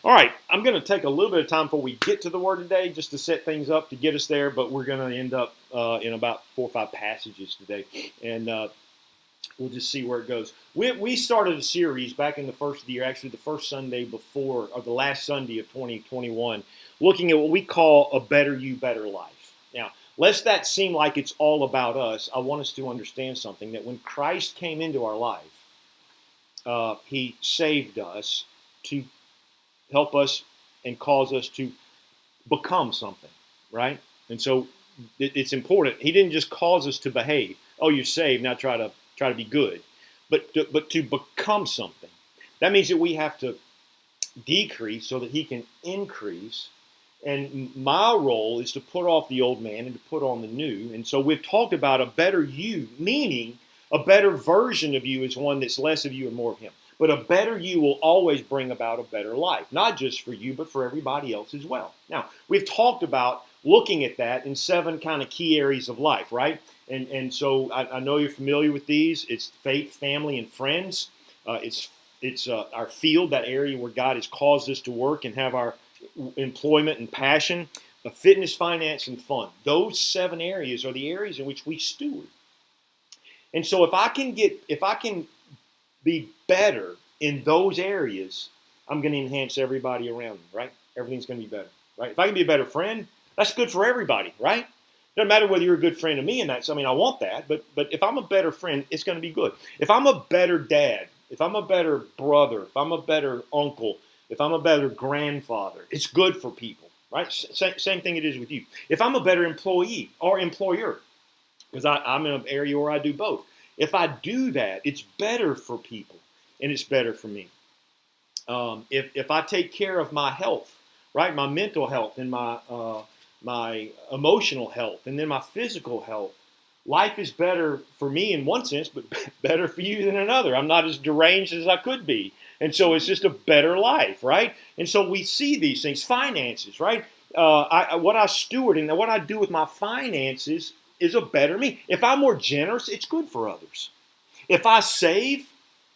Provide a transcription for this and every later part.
All right, I'm going to take a little bit of time before we get to the word today just to set things up to get us there, but we're going to end up in about 4 or 5 passages today, and we'll just see where it goes. We started a series back in the first of the year, actually the first Sunday before, or the last Sunday of 2021, looking at what we call a better you, better life. Now, lest that seem like it's all about us, I want us to understand something, that when Christ came into our life, he saved us to help us and cause us to become something, right? And so it's important. He didn't just cause us to behave. Oh, you're saved, now try to be good, but to become something. That means that we have to decrease so that he can increase. And my role is to put off the old man and to put on the new. And so we've talked about a better you, meaning a better version of you is one that's less of you and more of him. But a better you will always bring about a better life, not just for you, but for everybody else as well. Now, we've talked about looking at that in 7 kind of key areas of life, right? And so I know you're familiar with these. It's faith, family, and friends. It's our field, that area where God has caused us to work and have our employment and passion, fitness, finance, and fun. Those 7 areas are the areas in which we steward. And so if I can be better in those areas, I'm going to enhance everybody around me, right? Everything's going to be better, right? If I can be a better friend, that's good for everybody, right? Doesn't matter whether you're a good friend to me, and that's, I mean, I want that, but if I'm a better friend, it's going to be good. If I'm a better dad, if I'm a better brother, if I'm a better uncle, if I'm a better grandfather, it's good for people, right? Same thing it is with you. If I'm a better employee or employer, because I'm in an area where I do both. If I do that, it's better for people, and it's better for me. If I take care of my health, right, my mental health and my emotional health, and then my physical health, life is better for me in one sense, but better for you than another. I'm not as deranged as I could be, and so it's just a better life, right? And so we see these things, finances, right? What I steward and what I do with my finances is a better me. If I'm more generous, it's good for others. If I save,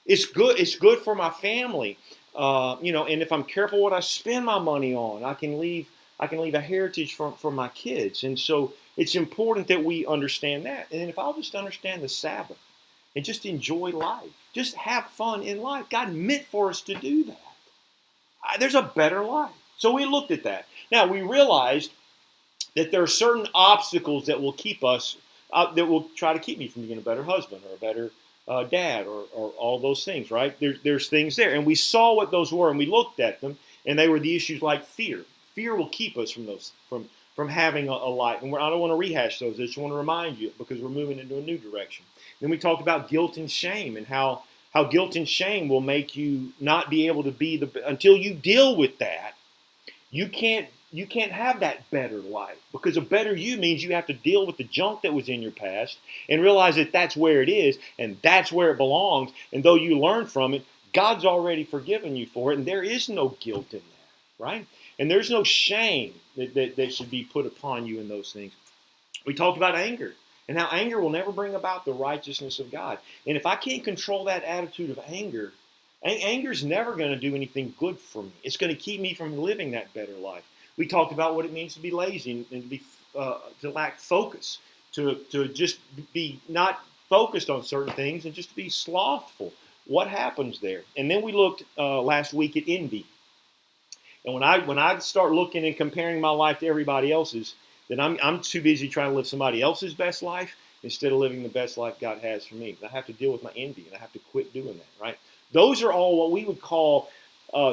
it's good. It's good for my family. And if I'm careful what I spend my money on, I can leave a heritage for my kids. And so it's important that we understand that. And if I'll just understand the Sabbath and just enjoy life, just have fun in life. God meant for us to do that. There's a better life. So we looked at that. Now we realized that there are certain obstacles that will keep us, that will try to keep me from being a better husband or a better dad or all those things, right? There's things there. And we saw what those were, and we looked at them, and they were the issues like fear. Fear will keep us from those, from having a life. And I don't want to rehash those. I just want to remind you because we're moving into a new direction. Then we talked about guilt and shame and how guilt and shame will make you not be able to be until you deal with that, you can't have that better life, because a better you means you have to deal with the junk that was in your past and realize that that's where it is and that's where it belongs. And though you learn from it, God's already forgiven you for it, and there is no guilt in that, right? And there's no shame that should be put upon you in those things. We talked about anger and how anger will never bring about the righteousness of God. And if I can't control that attitude of anger, anger's never going to do anything good for me. It's going to keep me from living that better life. We talked about what it means to be lazy and to lack focus, to just be not focused on certain things and just to be slothful. What happens there? And then we looked last week at envy. And when I start looking and comparing my life to everybody else's, then I'm too busy trying to live somebody else's best life instead of living the best life God has for me. I have to deal with my envy, and I have to quit doing that, right? Those are all what we would call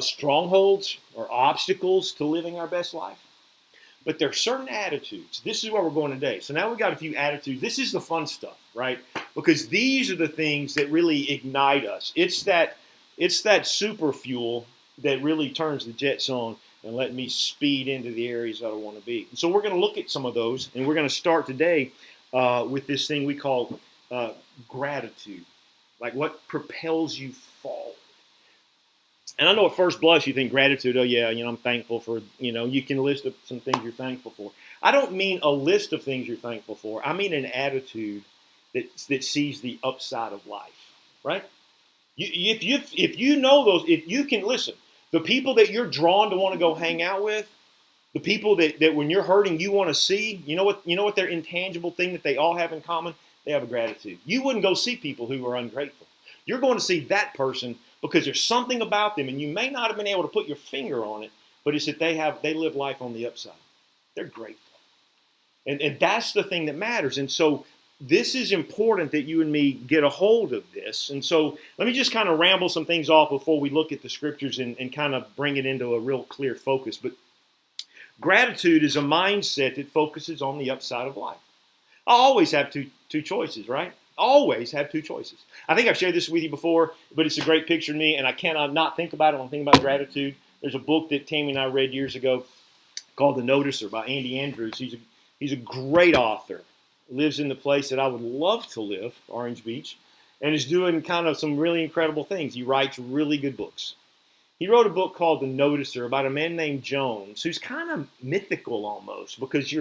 strongholds or obstacles to living our best life. But there are certain attitudes. This is where we're going today. So now we've got a few attitudes. This is the fun stuff, right? Because these are the things that really ignite us. It's that super fuel that really turns the jets on and let me speed into the areas that I want to be. And so we're going to look at some of those, and we're going to start today with this thing we call gratitude. Like what propels you forward. And I know at first blush you think gratitude, oh yeah, I'm thankful for, you can list some things you're thankful for. I don't mean a list of things you're thankful for. I mean an attitude that sees the upside of life, right? If you know those, if you can listen, The people that you're drawn to want to go hang out with, the people that when you're hurting, you want to see, you know what their intangible thing that they all have in common? They have a gratitude. You wouldn't go see people who are ungrateful. You're going to see that person because there's something about them, and you may not have been able to put your finger on it, but it's that they live life on the upside. They're grateful. And that's the thing that matters. And so this is important that you and me get a hold of this. And so let me just kind of ramble some things off before we look at the scriptures and kind of bring it into a real clear focus. But gratitude is a mindset that focuses on the upside of life. I always have two choices, right? Always have two choices. I think I've shared this with you before, but it's a great picture to me, and I cannot not think about it when I think about gratitude. There's a book that Tammy and I read years ago called The Noticer by Andy Andrews. He's a great author. Lives in the place that I would love to live, Orange Beach, and is doing kind of some really incredible things. He writes really good books. He wrote a book called The Noticer about a man named Jones, who's kind of mythical almost, because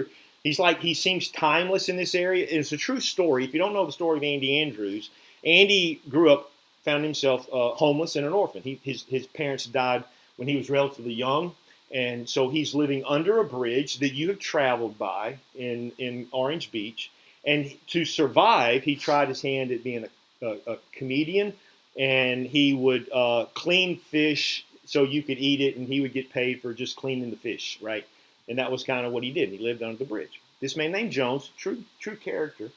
he seems timeless in this area. It's a true story. If you don't know the story of Andy Andrews, Andy grew up, found himself homeless and an orphan. His parents died when he was relatively young, and so he's living under a bridge that you have traveled by in Orange Beach. And to survive, he tried his hand at being a comedian, and he would clean fish so you could eat it, and he would get paid for just cleaning the fish, right? And that was kind of what he did. He lived under the bridge. This man named Jones, true character,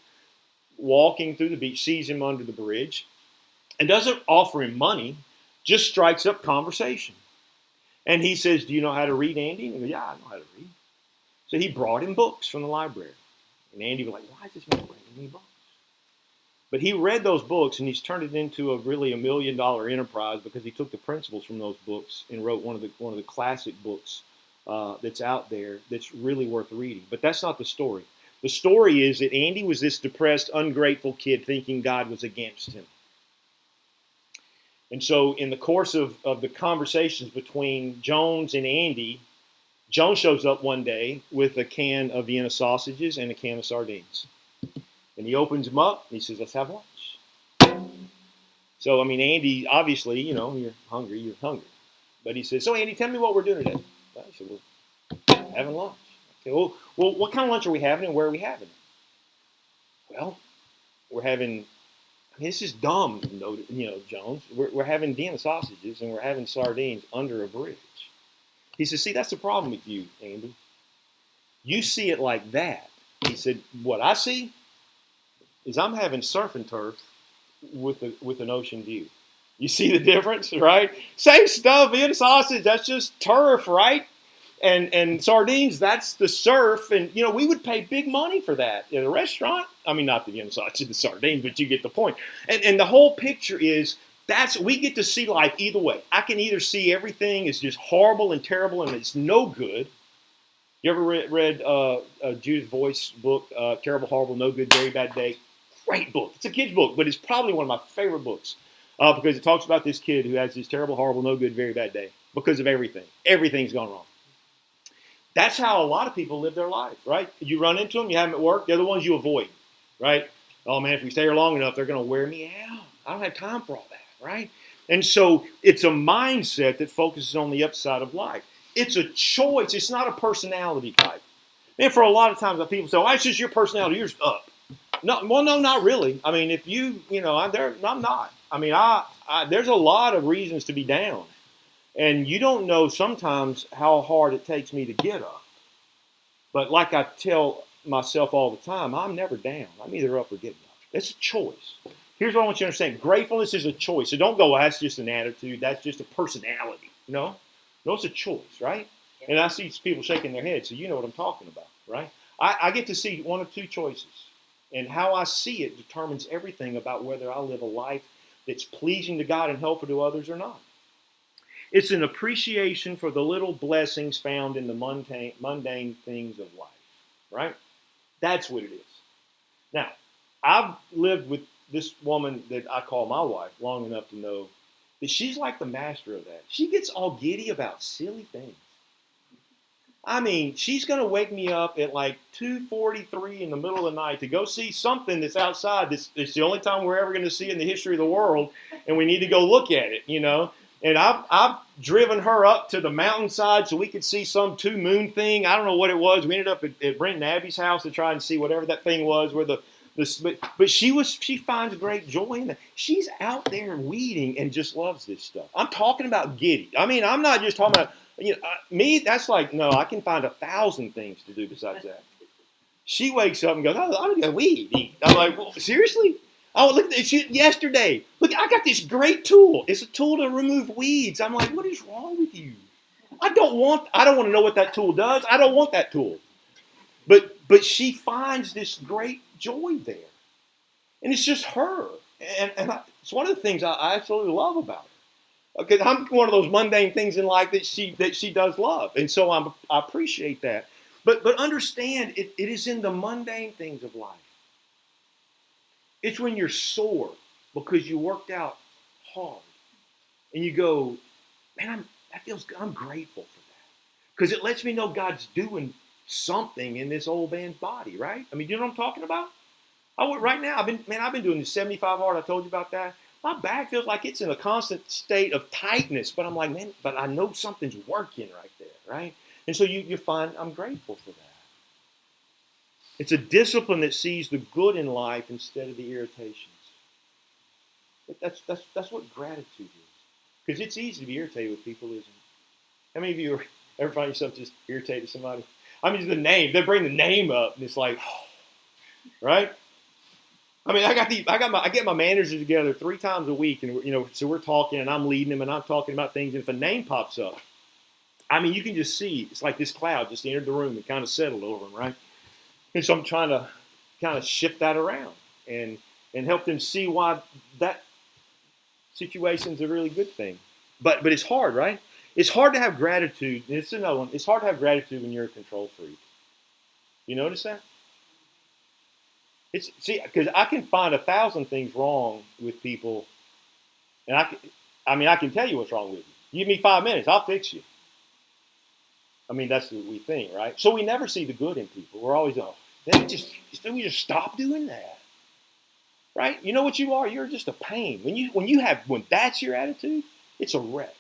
walking through the beach, sees him under the bridge, and doesn't offer him money, just strikes up conversation. And he says, "Do you know how to read, Andy?" And he goes, "Yeah, I know how to read." So he brought him books from the library. And Andy was like, "Why is this man bringing me books?" But he read those books, and he's turned it into a million-dollar enterprise because he took the principles from those books and wrote one of the classic books that's out there that's really worth reading. But that's not the story. The story is that Andy was this depressed, ungrateful kid thinking God was against him. And so in the course of the conversations between Jones and Andy, Jones shows up one day with a can of Vienna sausages and a can of sardines. And he opens them up, and he says, "Let's have lunch." So, Andy, obviously, you're hungry. But he says, "So, Andy, tell me what we're doing today." I said, "We're having lunch." Okay, well, what kind of lunch are we having, and where are we having it? Well, we're having, this is dumb, Jones. We're having Vienna sausages, and we're having sardines under a bridge. He says, "See, that's the problem with you, Andy. You see it like that." He said, "What I see is I'm having surf and turf with an ocean view." You see the difference, right? Same stuff in sausage, that's just turf, right? And sardines, that's the surf. And, we would pay big money for that in a restaurant. Not the sausage, the sardines, but you get the point. And the whole picture is, we get to see life either way. I can either see everything is just horrible and terrible and it's no good. You ever read Judith Voice book, Terrible, Horrible, No Good, Very Bad Day? Great book. It's a kid's book, but it's probably one of my favorite books because it talks about this kid who has this terrible, horrible, no good, very bad day because of everything. Everything's gone wrong. That's how a lot of people live their life, right? You run into them, you have them at work, they're the ones you avoid, right? "Oh, man, if we stay here long enough, they're going to wear me out. I don't have time for all that," right? And so it's a mindset that focuses on the upside of life. It's a choice. It's not a personality type. And for a lot of times, people say, "Oh, it's just your personality. You're just up." No, well, no, not really. If I'm not. There's a lot of reasons to be down. And you don't know sometimes how hard it takes me to get up. But like I tell myself all the time, I'm never down. I'm either up or getting up. It's a choice. Here's what I want you to understand. Gratefulness is a choice. So don't go, "Well, that's just an attitude. That's just a personality." No, it's a choice, right? And I see people shaking their heads, so you know what I'm talking about, right? I get to see one of two choices. And how I see it determines everything about whether I live a life that's pleasing to God and helpful to others or not. It's an appreciation for the little blessings found in the mundane things of life, right? That's what it is. Now, I've lived with this woman that I call my wife long enough to know that she's like the master of that. She gets all giddy about silly things. She's going to wake me up at like 2:43 in the middle of the night to go see something that's outside. It's the only time we're ever going to see in the history of the world, and we need to go look at it, And I've driven her up to the mountainside so we could see some two moon thing. I don't know what it was. We ended up at Brent and Abby's house to try and see whatever that thing was. Where but she finds great joy in that. She's out there weeding and just loves this stuff. I'm talking about giddy. I mean, I'm not just talking about me. That's like no. I can find 1,000 things to do besides that. She wakes up and goes, "Oh, I'm gonna weed." I'm like, well, seriously? Oh, look at this. Yesterday, look, I got this great tool. It's a tool to remove weeds. I'm like, what is wrong with you? I don't want to know what that tool does. I don't want that tool. But she finds this great joy there. And it's just her. And it's one of the things I absolutely love about her. Because I'm one of those mundane things in life that she does love. And so I appreciate that. But understand, it is in the mundane things of life. It's when you're sore because you worked out hard. And you go, man, I'm grateful for that. Because it lets me know God's doing something in this old man's body, right? I mean, you know what I'm talking about? Right now, I've been doing this 75 hard. I told you about that. My back feels like it's in a constant state of tightness. But I'm like, man, but I know something's working right there, right? And so you find I'm grateful for that. It's a discipline that sees the good in life instead of the irritations. But that's what gratitude is. Because it's easy to be irritated with people, isn't it? How many of you ever find yourself just irritated with somebody? I mean, the name. They bring the name up, and it's like, right? I mean, I get my managers together 3 times a week, and so we're talking, and I'm leading them, and I'm talking about things. And if a name pops up, I mean, you can just see it's like this cloud just entered the room and kind of settled over them, right? And so I'm trying to kind of shift that around and help them see why that situation's a really good thing. But it's hard, right? It's hard to have gratitude. And it's another one. It's hard to have gratitude when you're a control freak. You notice that? Because I can find 1,000 things wrong with people, and I can tell you what's wrong with you. Give me 5 minutes, I'll fix you. I mean, that's what we think, right? So we never see the good in people. We're always we just stop doing that, right? You know what you are? You're just a pain. When that's your attitude, it's a wreck.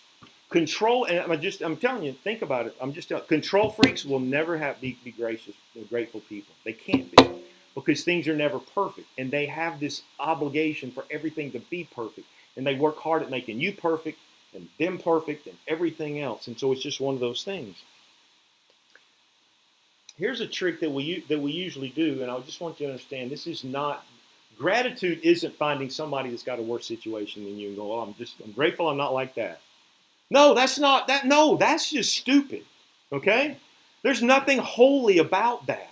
Control, and I'm telling you, think about it. Control freaks will never be gracious, grateful people. They can't be because things are never perfect, and they have this obligation for everything to be perfect, and they work hard at making you perfect and them perfect and everything else, and so it's just one of those things. Here's a trick that we usually do, and I just want you to understand, gratitude isn't finding somebody that's got a worse situation than you and go, I'm grateful I'm not like that. No, that's not that. No, that's just stupid. Okay? There's nothing holy about that.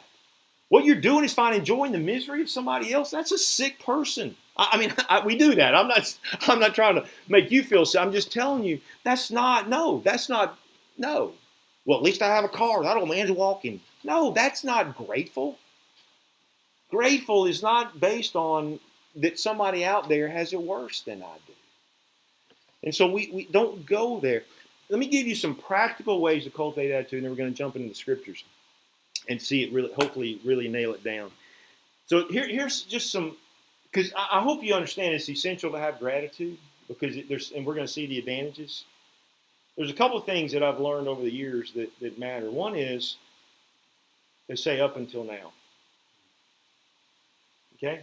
What you're doing is finding joy in the misery of somebody else. That's a sick person. We do that. I'm not trying to make you feel sick. I'm just telling you that's not. No. Well, at least I have a car. That old man's walking. No, that's not grateful. Grateful is not based on that somebody out there has it worse than I do. And so we don't go there. Let me give you some practical ways to cultivate attitude, and then we're going to jump into the scriptures and see it really, hopefully really nail it down. So here's just some, because I hope you understand it's essential to have gratitude, because and we're going to see the advantages. There's a couple of things that I've learned over the years that matter. One is to say up until now. Okay?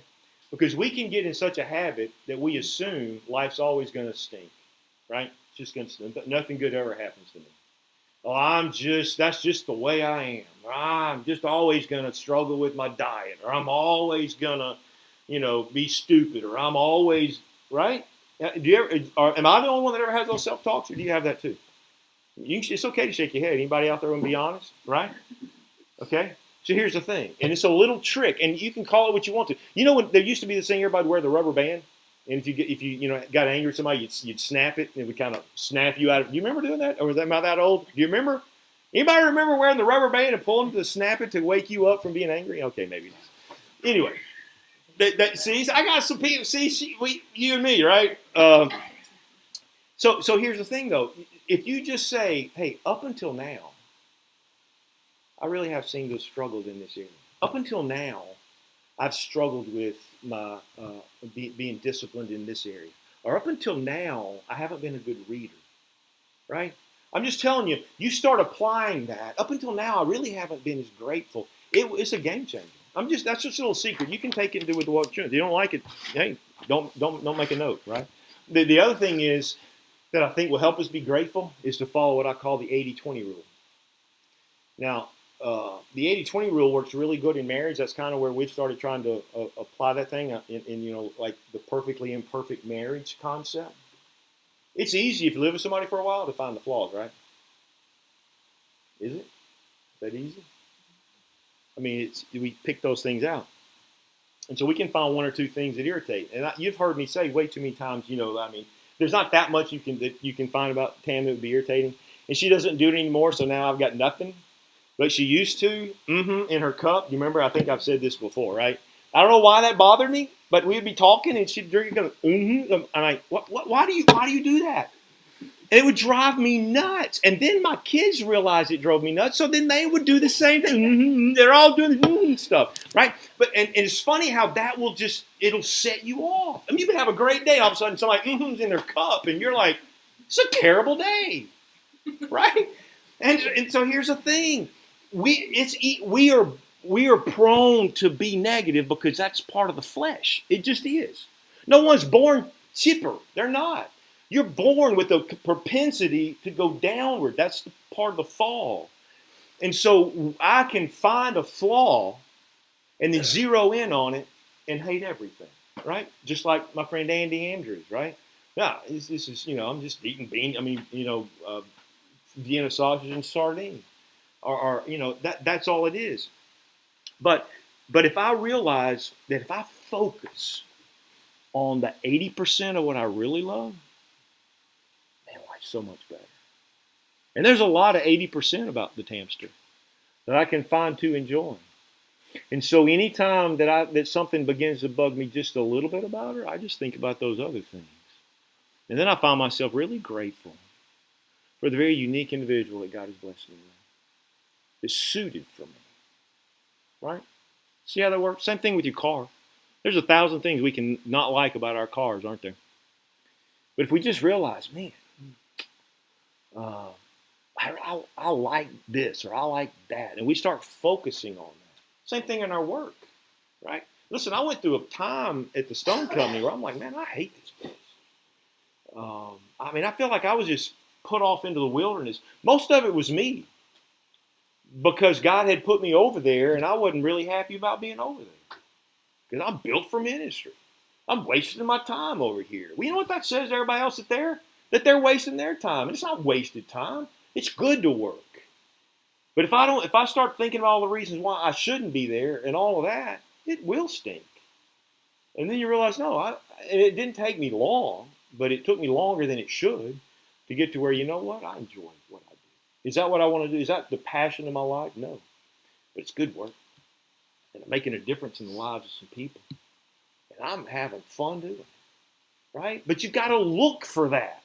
Because we can get in such a habit that we assume life's always going to stink. Right? It's just going to, nothing good ever happens to me. Oh, that's just the way I am. Or I'm just always going to struggle with my diet. Or I'm always going to, be stupid. Or I'm always, right? Am I the only one that ever has those self-talks, or do you have that too? It's okay to shake your head. Anybody out there want to be honest? Right? Okay? So here's the thing. And it's a little trick, and you can call it what you want to. You know when there used to be this thing everybody would wear the rubber band? And if you got angry at somebody, you'd snap it, and it would kind of snap you out of. Do you remember doing that? Or am I that old? Do you remember? Anybody remember wearing the rubber band and pulling to snap it to wake you up from being angry? Okay, maybe not. Anyway, see, I got some people. See, you and me, right? So here's the thing, though. If you just say, "Hey, up until now, I really have seen those struggles in this area. Up until now, I've struggled with my being disciplined in this area. Or up until now, I haven't been a good reader. right? I'm just telling you, you start applying that. Up until now, I really haven't been as grateful. It's a game changer. That's just a little secret. You can take it and do with what you want. If you don't like it, hey, don't make a note, right? The other thing is that I think will help us be grateful is to follow what I call the 80-20 rule. Now, the 80-20 rule works really good in marriage. That's kind of where we've started trying to apply that thing in like the perfectly imperfect marriage concept. It's easy if you live with somebody for a while to find the flaws, right? Is it? Is that easy? I mean, we pick those things out. And so we can find one or two things that irritate. And you've heard me say way too many times, I mean, there's not that much you can find about Tam that would be irritating. And she doesn't do it anymore, so now I've got nothing. But she used to, in her cup. You remember, I think I've said this before, right? I don't know why that bothered me, but we'd be talking and she'd drink it. I'm like, why do you do that? And it would drive me nuts. And then my kids realized it drove me nuts, so then they would do the same thing. They're all doing stuff, right? But and it's funny how that it'll set you off. I mean, you can have a great day, all of a sudden somebody in their cup, and you're like, it's a terrible day, right? And so here's the thing: we are prone to be negative because that's part of the flesh. It just is. No one's born chipper. They're not. You're born with a propensity to go downward. That's the part of the fall. And so I can find a flaw and then zero in on it and hate everything, right? Just like my friend Andy Andrews, right? Yeah, this is, I'm just eating Vienna sausage and sardine. Or that's all it is. But if I realize that if I focus on the 80% of what I really love, man, life's so much better. And there's a lot of 80% about the Tamster that I can find to enjoy. And so anytime that something begins to bug me just a little bit about her, I just think about those other things. And then I find myself really grateful for the very unique individual that God has blessed me with. It's suited for me. Right? See how that works? Same thing with your car. There's 1,000 things we can not like about our cars, aren't there? But if we just realize, man, I like this or I like that, and we start focusing on that. Same thing in our work, right? Listen, I went through a time at the Stone Company where I'm like, man, I hate this place. I mean, I feel like I was just put off into the wilderness. Most of it was me. Because God had put me over there, and I wasn't really happy about being over there. Because I'm built for ministry. I'm wasting my time over here. Well, you know what that says to everybody else that they're wasting their time. And it's not wasted time. It's good to work. But if I start thinking of all the reasons why I shouldn't be there and all of that, it will stink. And then you realize, no, it didn't take me long, but it took me longer than it should to get to where, you know what, I enjoy what I do. Is that what I want to do? Is that the passion of my life? No. But it's good work. And I'm making a difference in the lives of some people. And I'm having fun doing it. Right? But you've got to look for that.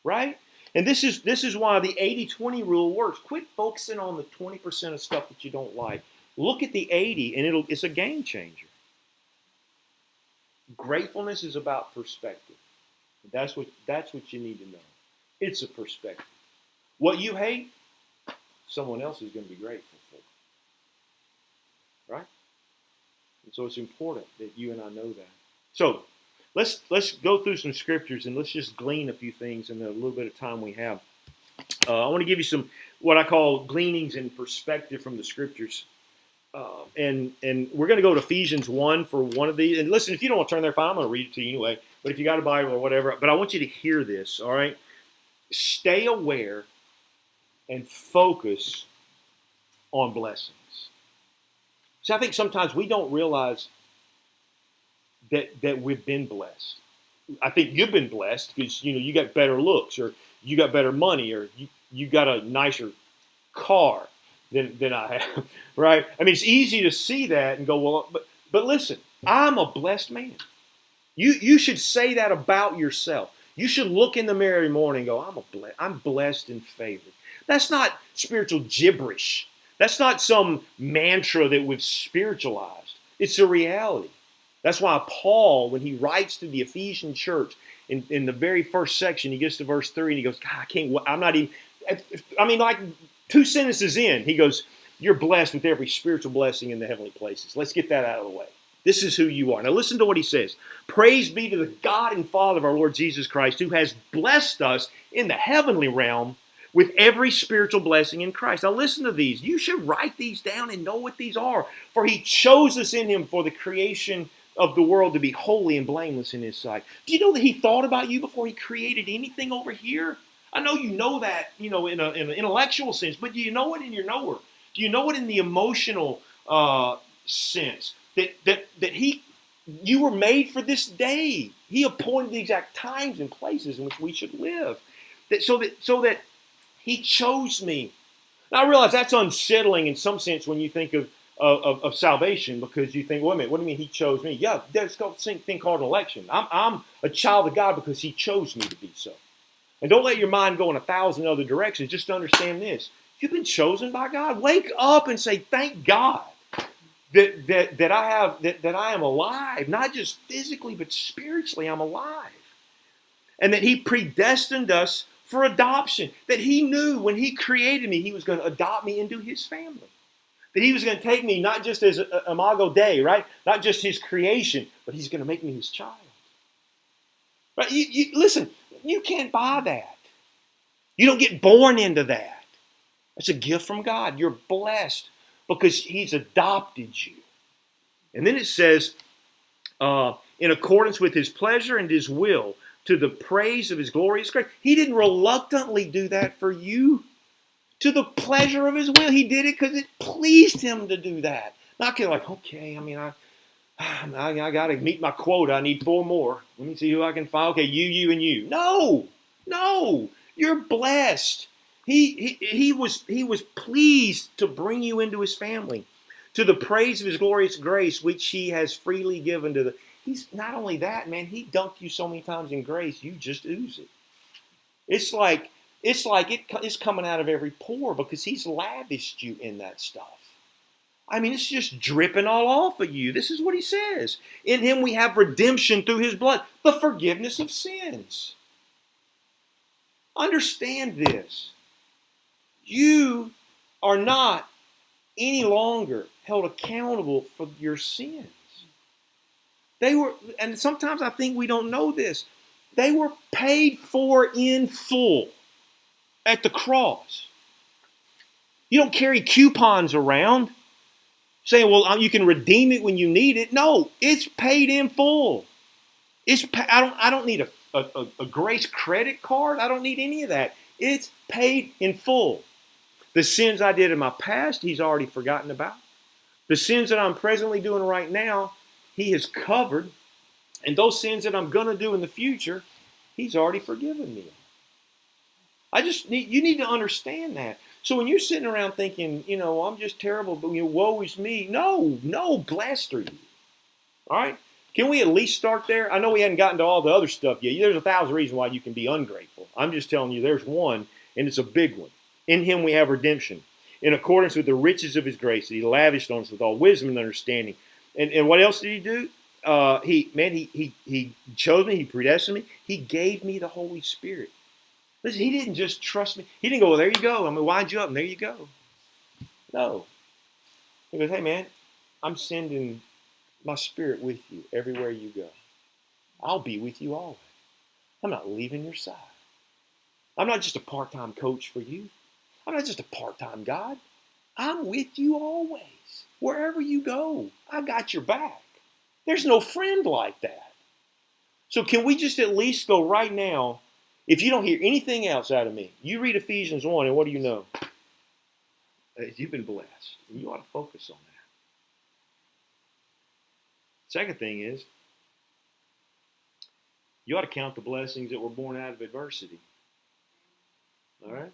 Right? And this is why the 80-20 rule works. Quit focusing on the 20% of stuff that you don't like. Look at the 80 and it's a game changer. Gratefulness is about perspective. That's what you need to know. It's a perspective. What you hate, someone else is going to be grateful for. Right? And so it's important that you and I know that. So let's go through some scriptures and let's just glean a few things in the little bit of time we have. I want to give you some what I call gleanings and perspective from the scriptures. And we're going to go to Ephesians 1 for one of these. And listen, if you don't want to turn there, fine, I'm going to read it to you anyway. But if you got a Bible or whatever, but I want you to hear this, all right? Stay aware and focus on blessings. See, I think sometimes we don't realize that we've been blessed. I think you've been blessed because you got better looks, or you got better money, or you got a nicer car than I have, right? I mean, it's easy to see that and go, well, but listen, I'm a blessed man. You should say that about yourself. You should look in the mirror every morning and go, I'm blessed and favored. That's not spiritual gibberish. That's not some mantra that we've spiritualized. It's a reality. That's why Paul, when he writes to the Ephesian church, in the very first section, he gets to verse 3 and he goes, God, I can't, I'm not even, I mean, like 2 sentences in, he goes, you're blessed with every spiritual blessing in the heavenly places. Let's get that out of the way. This is who you are. Now listen to what he says. Praise be to the God and Father of our Lord Jesus Christ, who has blessed us in the heavenly realm with every spiritual blessing in Christ. Now listen to these. You should write these down and know what these are. For he chose us in him for the creation of the world to be holy and blameless in his sight. Do you know that he thought about you before he created anything over here? I know you know that, in an intellectual sense, but do you know it in your knower? Do you know it in the emotional sense? That you were made for this day. He appointed the exact times and places in which we should live. So that he chose me. Now I realize that's unsettling in some sense when you think of salvation, because you think, wait a minute, what do you mean he chose me? Yeah, there's a thing called election. I'm a child of God because he chose me to be so. And don't let your mind go in 1,000 other directions. Just to understand this. You've been chosen by God. Wake up and say, thank God that I am alive. Not just physically, but spiritually I'm alive. And that he predestined us for adoption. That he knew when he created me, he was going to adopt me into his family. That he was going to take me not just as imago Dei, right? Not just his creation, but he's going to make me his child. Right? Listen, you can't buy that. You don't get born into that. It's a gift from God. You're blessed because he's adopted you. And then it says, in accordance with his pleasure and his will, to the praise of his glorious grace. He didn't reluctantly do that for you. To the pleasure of his will. He did it because it pleased him to do that. Not because like, okay, I mean, I got to meet my quota. I need 4 more. Let me see who I can find. Okay, you, and you. No. You're blessed. He was pleased to bring you into his family. To the praise of his glorious grace, which he has freely given to the... He's not only that, man, he dunked you so many times in grace, you just ooze it. It's like it's coming out of every pore because he's lavished you in that stuff. I mean, it's just dripping all off of you. This is what he says. In him we have redemption through his blood, the forgiveness of sins. Understand this. You are not any longer held accountable for your sins. They were, and sometimes I think we don't know this, they were paid for in full at the cross. You don't carry coupons around saying, well, you can redeem it when you need it. No, it's paid in full. I don't need a grace credit card. I don't need any of that. It's paid in full. The sins I did in my past, he's already forgotten about. The sins that I'm presently doing right now, he has covered. And those sins that I'm going to do in the future, he's already forgiven me. You need to understand that. So when you're sitting around thinking, I'm just terrible, but woe is me. No, blessed are you. All right? Can we at least start there? I know we hadn't gotten to all the other stuff yet. There's 1,000 reasons why you can be ungrateful. I'm just telling you there's one, and it's a big one. In him we have redemption, in accordance with the riches of his grace that he lavished on us with all wisdom and understanding. And what else did he do? He chose me. He predestined me. He gave me the Holy Spirit. Listen, he didn't just trust me. He didn't go, well, there you go. I'm going to wind you up, and there you go. No. He goes, hey, man, I'm sending my Spirit with you everywhere you go. I'll be with you always. I'm not leaving your side. I'm not just a part-time coach for you. I'm not just a part-time God. I'm with you always. Wherever you go, I got your back. There's no friend like that. So can we just at least go right now, if you don't hear anything else out of me, you read Ephesians 1, and what do you know? You've been blessed. And you ought to focus on that. Second thing is, you ought to count the blessings that were born out of adversity. All right?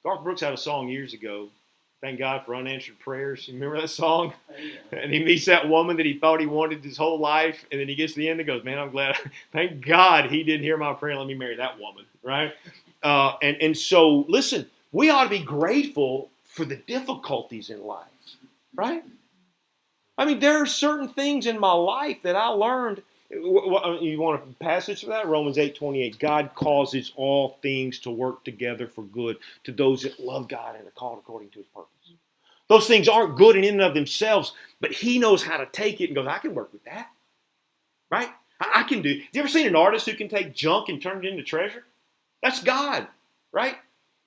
Garth Brooks had a song years ago, Thank God for Unanswered Prayers. You remember that song? And he meets that woman that he thought he wanted his whole life, and then he gets to the end and goes, man, I'm glad. Thank God he didn't hear my prayer. Let me marry that woman, right? And so, listen, we ought to be grateful for the difficulties in life, right? I mean, there are certain things in my life that I learned You want a passage for that? Romans 8:28. God causes all things to work together for good to those that love God and are called according to his purpose. Those things aren't good in and of themselves, but he knows how to take it and goes, I can work with that. Right? I can do. Have you ever seen an artist who can take junk and turn it into treasure? That's God. Right?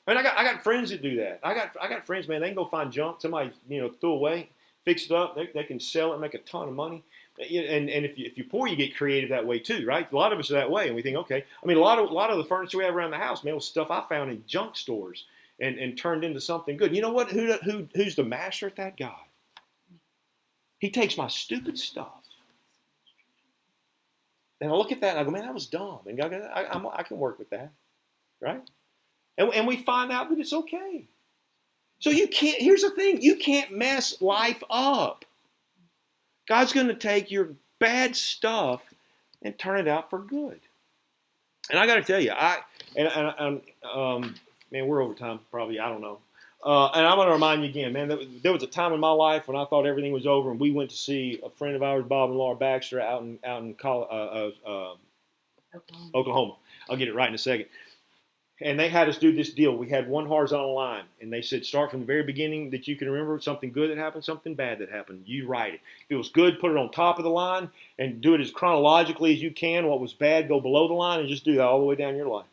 I mean, I got friends that do that. I got friends, man, they can go find junk, somebody, threw away, fix it up, they can sell it and make a ton of money. And if you're poor, you get creative that way too, right? A lot of us are that way, and we think, okay. I mean, a lot of the furniture we have around the house, man, was stuff I found in junk stores and turned into something good. You know what? Who's the master at that? God. He takes my stupid stuff, and I look at that and I go, man, that was dumb, and God, I can work with that, right? And we find out that it's okay. So you can't. Here's the thing: you can't mess life up. God's going to take your bad stuff and turn it out for good. And I got to tell you, man, we're over time, probably. I don't know. And I'm going to remind you again, man, there was a time in my life when I thought everything was over, and we went to see a friend of ours, Bob and Laura Baxter, out in Oklahoma. I'll get it right in a second. And they had us do this deal. We had one horizontal line, and they said, start from the very beginning that you can remember, something good that happened, something bad that happened. You write it. If it was good, put it on top of the line, and do it as chronologically as you can. What was bad, go below the line, and just do that all the way down your life.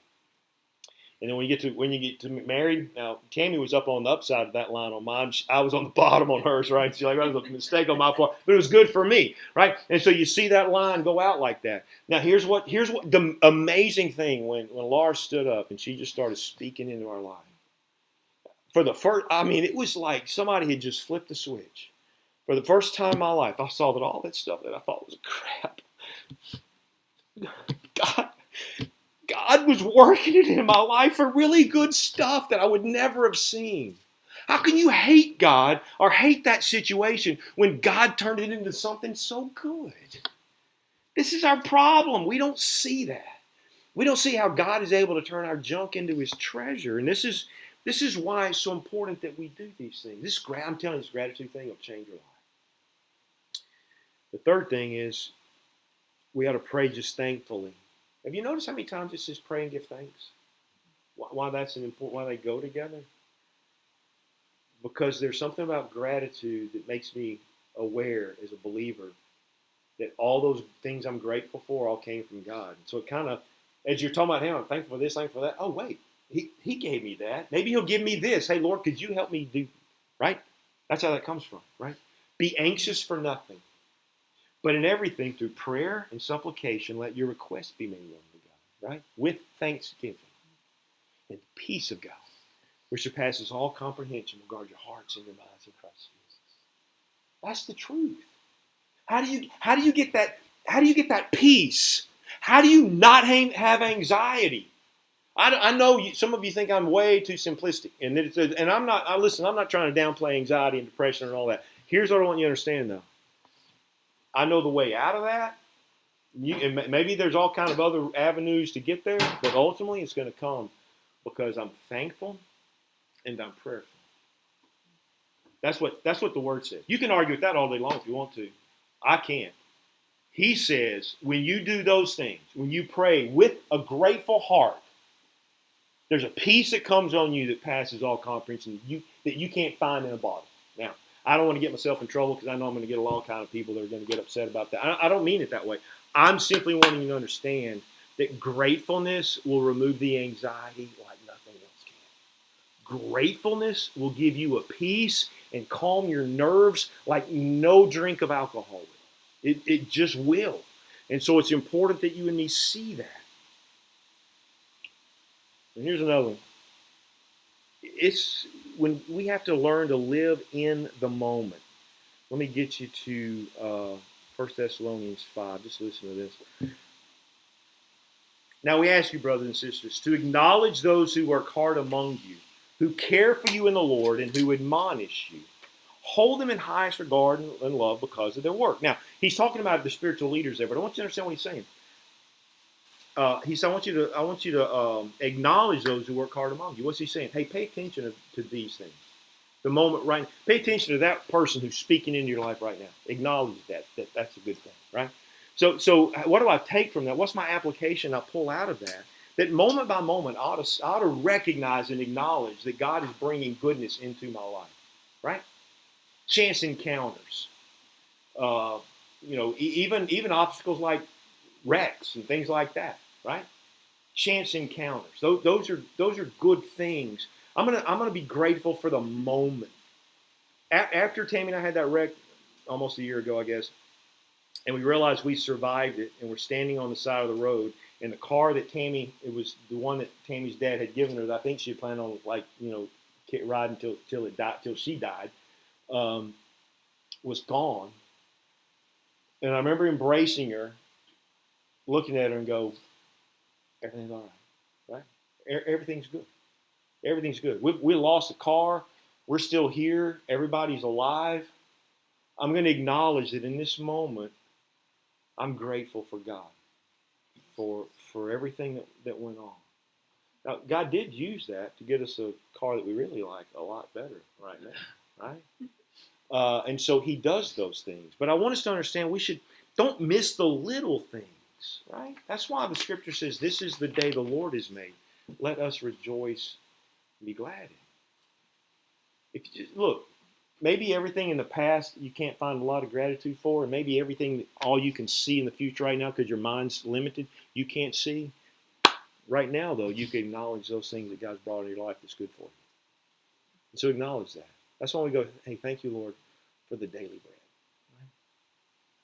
And then when you get to married, now Tammy was up on the upside of that line on mine. I was on the bottom on hers, right? She's like, that was a mistake on my part, but it was good for me, right? And so you see that line go out like that. Now here's what the amazing thing when Laura stood up and she just started speaking into our life. For the first, I mean, it was like somebody had just flipped the switch. For the first time in my life, I saw that all that stuff that I thought was crap, God was working it in my life for really good stuff that I would never have seen. How can you hate God or hate that situation when God turned it into something so good? This is our problem. We don't see that. We don't see how God is able to turn our junk into his treasure. And this is why it's so important that we do these things. I'm telling you, this gratitude thing will change your life. The third thing is we ought to pray just thankfully. Have you noticed how many times it says pray and give thanks? Why that's why they go together? Because there's something about gratitude that makes me aware as a believer that all those things I'm grateful for all came from God. So it kind of, as you're talking about him, I'm thankful for this, thankful for that. Oh, wait, he gave me that. Maybe he'll give me this. Hey, Lord, could you help me do, right? That's how that comes from, right? Be anxious for nothing. But in everything, through prayer and supplication, let your requests be made known to God, right? With thanksgiving. And the peace of God, which surpasses all comprehension, will guard your hearts and your minds in Christ Jesus. That's the truth. How do you get that? How do you get that peace? How do you not have anxiety? I know some of you think I'm way too simplistic, and I'm not. Listen, I'm not trying to downplay anxiety and depression and all that. Here's what I want you to understand, though. I know the way out of that. And maybe there's all kind of other avenues to get there, but ultimately it's going to come because I'm thankful and I'm prayerful. That's what the word says. You can argue with that all day long if you want to. I can't. He says when you do those things, when you pray with a grateful heart, there's a peace that comes on you that passes all comprehension that you can't find in a bottle. Now, I don't want to get myself in trouble because I know I'm going to get a lot of kind of people that are going to get upset about that. I don't mean it that way. I'm simply wanting you to understand that gratefulness will remove the anxiety like nothing else can. Gratefulness will give you a peace and calm your nerves like no drink of alcohol will. It just will. And so it's important that you and me see that. And here's another one. It's when we have to learn to live in the moment. Let me get you to 1 Thessalonians 5. Just listen to this. Now we ask you, brothers and sisters, to acknowledge those who work hard among you, who care for you in the Lord, and who admonish you. Hold them in highest regard and love because of their work. Now, he's talking about the spiritual leaders there, but I want you to understand what he's saying. He said, I want you to acknowledge those who work hard among you. What's he saying? Hey, pay attention to these things. The moment right now. Pay attention to that person who's speaking into your life right now. Acknowledge that. That's a good thing, right? So what do I take from that? What's my application I pull out of that? That moment by moment, I ought to recognize and acknowledge that God is bringing goodness into my life, right? Chance encounters, uh, even obstacles like wrecks and things like that, right? Chance encounters. Those are good things. I'm gonna be grateful for the moment. After Tammy and I had that wreck almost a year ago, I guess, and we realized we survived it, and we're standing on the side of the road, and the car that it was the one that Tammy's dad had given her. That I think she had planned on riding till she died, was gone. And I remember embracing her, looking at her, and go, "Everything's all right, right? Everything's good. Everything's good. We lost a car. We're still here. Everybody's alive. I'm going to acknowledge that in this moment, I'm grateful for God, for everything that went on. Now, God did use that to get us a car that we really like a lot better right now, right? And so He does those things. But I want us to understand don't miss the little things, right? That's why the Scripture says, "This is the day the Lord has made. Let us rejoice and be glad in it." If you just look, maybe everything in the past you can't find a lot of gratitude for, and maybe everything, all you can see in the future right now because your mind's limited, you can't see. Right now, though, you can acknowledge those things that God's brought into your life that's good for you. And so acknowledge that. That's why we go, "Hey, thank you, Lord, for the daily bread. Right?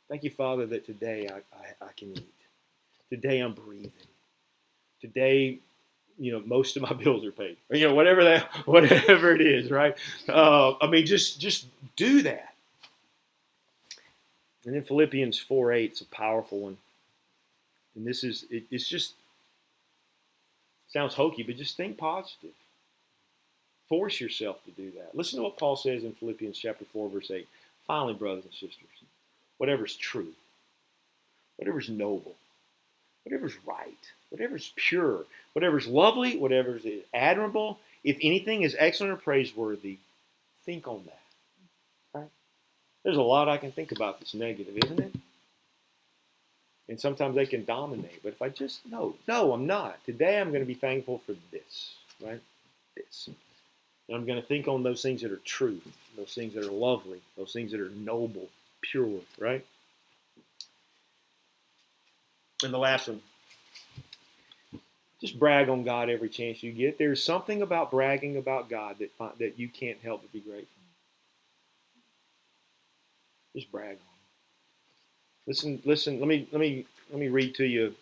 Thank you, Father, that today I can eat. Today I'm breathing. Today, most of my bills are paid. Or, whatever it is, right? Just do that." And then Philippians 4:8, it's a powerful one. And it's just, sounds hokey, but just think positive. Force yourself to do that. Listen to what Paul says in Philippians chapter 4, verse 8. "Finally, brothers and sisters, whatever's true, whatever's noble, whatever's right, whatever's pure, whatever's lovely, whatever's admirable, if anything is excellent or praiseworthy, think on that." Right? There's a lot I can think about that's negative, isn't it? And sometimes they can dominate. But if I just no, I'm not. Today I'm going to be thankful for this, right? This. And I'm going to think on those things that are true, those things that are lovely, those things that are noble, pure, right? And the last one, just brag on God every chance you get. There's something about bragging about God that you can't help but be grateful. Just brag on Him. Listen. Let me read to you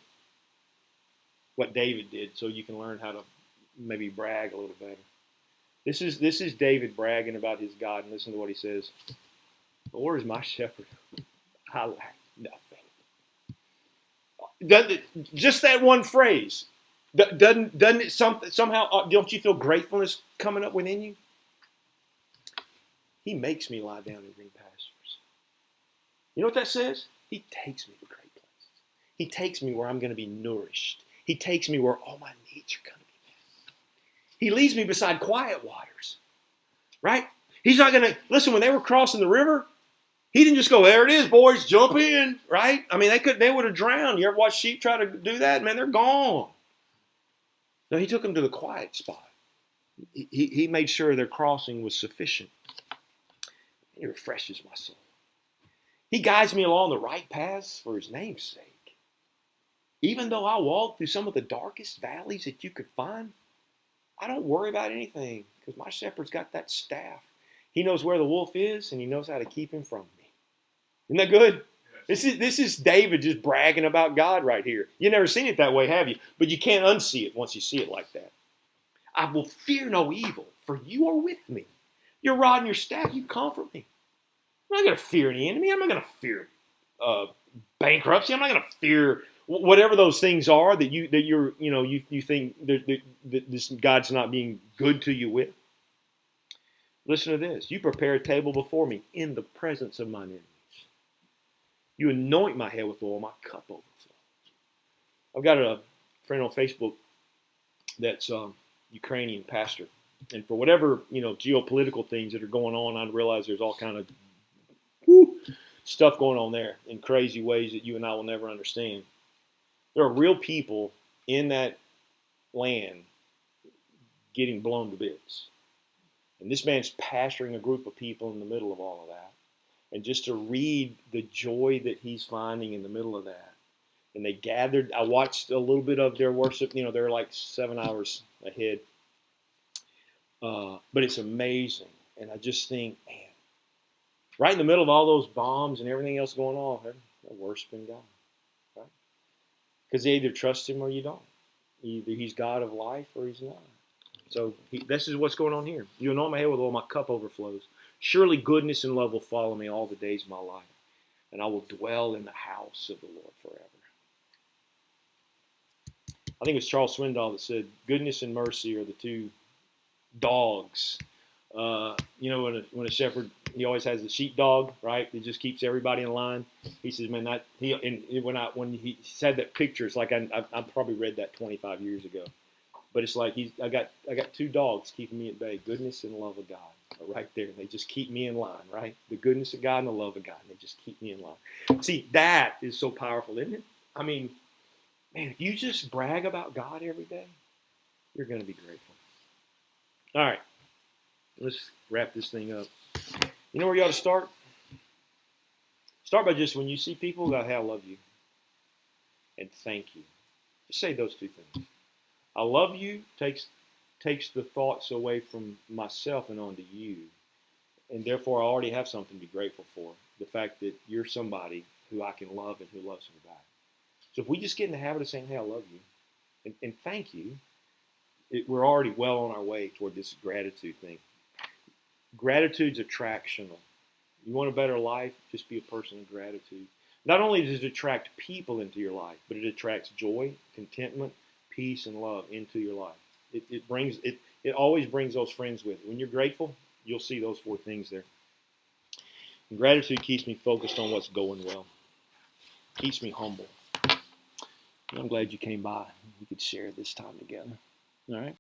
what David did, so you can learn how to maybe brag a little better. This is David bragging about his God, and listen to what he says. "The Lord is my shepherd; I lack nothing." Just that one phrase, doesn't it somehow? Don't you feel gratefulness coming up within you? "He makes me lie down in green pastures." You know what that says? He takes me to great places. He takes me where I'm going to be nourished. He takes me where all my needs are going to be met. He leads me beside quiet waters, right? He's not going to, listen, when they were crossing the river, He didn't just go, "There it is, boys, jump in," right? I mean, they would have drowned. You ever watch sheep try to do that? Man, they're gone. No, He took them to the quiet spot. He made sure their crossing was sufficient. He refreshes my soul. He guides me along the right paths for His name's sake. Even though I walk through some of the darkest valleys that you could find, I don't worry about anything because my shepherd's got that staff. He knows where the wolf is, and He knows how to keep him from me. Isn't that good? This is David just bragging about God right here. You've never seen it that way, have you? But you can't unsee it once you see it like that. "I will fear no evil, for you are with me. Your rod and your staff, you comfort me." I'm not going to fear any enemy. I'm not going to fear bankruptcy. I'm not going to fear whatever those things are that you think that this God's not being good to you with. Listen to this. "You prepare a table before me in the presence of mine enemies. You anoint my head with oil, my cup overflows." I've got a friend on Facebook that's a Ukrainian pastor. And for whatever, geopolitical things that are going on, I realize there's all kind of stuff going on there in crazy ways that you and I will never understand. There are real people in that land getting blown to bits. And this man's pastoring a group of people in the middle of all of that. And just to read the joy that he's finding in the middle of that. And they gathered, I watched a little bit of their worship. They're like 7 hours ahead. But it's amazing. And I just think, man, right in the middle of all those bombs and everything else going on, they're worshiping God. Right? Because they either trust him or you don't. Either he's God of life or he's not. So this is what's going on here. You anoint my head with oil, my cup overflows. Surely goodness and love will follow me all the days of my life, and I will dwell in the house of the Lord forever. I think it was Charles Swindoll that said, goodness and mercy are the two dogs. When a shepherd, he always has the sheepdog, right? He just keeps everybody in line. He says, man, when he said that picture, it's like I probably read that 25 years ago. But it's like I got two dogs keeping me at bay. Goodness and love of God are right there. They just keep me in line, right? The goodness of God and the love of God. They just keep me in line. See, that is so powerful, isn't it? I mean, man, if you just brag about God every day, you're going to be grateful. All right, let's wrap this thing up. You know where you ought to start? Start by just when you see people, go, hey, I love you. And thank you. Just say those two things. I love you takes the thoughts away from myself and onto you. And therefore, I already have something to be grateful for. The fact that you're somebody who I can love and who loves me back. So if we just get in the habit of saying, hey, I love you, and thank you, we're already well on our way toward this gratitude thing. Gratitude's attractional. You want a better life? Just be a person of gratitude. Not only does it attract people into your life, but it attracts joy, contentment, peace, and love into your life. It always brings those friends with it. When you're grateful, you'll see those four things there. And gratitude keeps me focused on what's going well. Keeps me humble. And I'm glad you came by. We could share this time together. All right.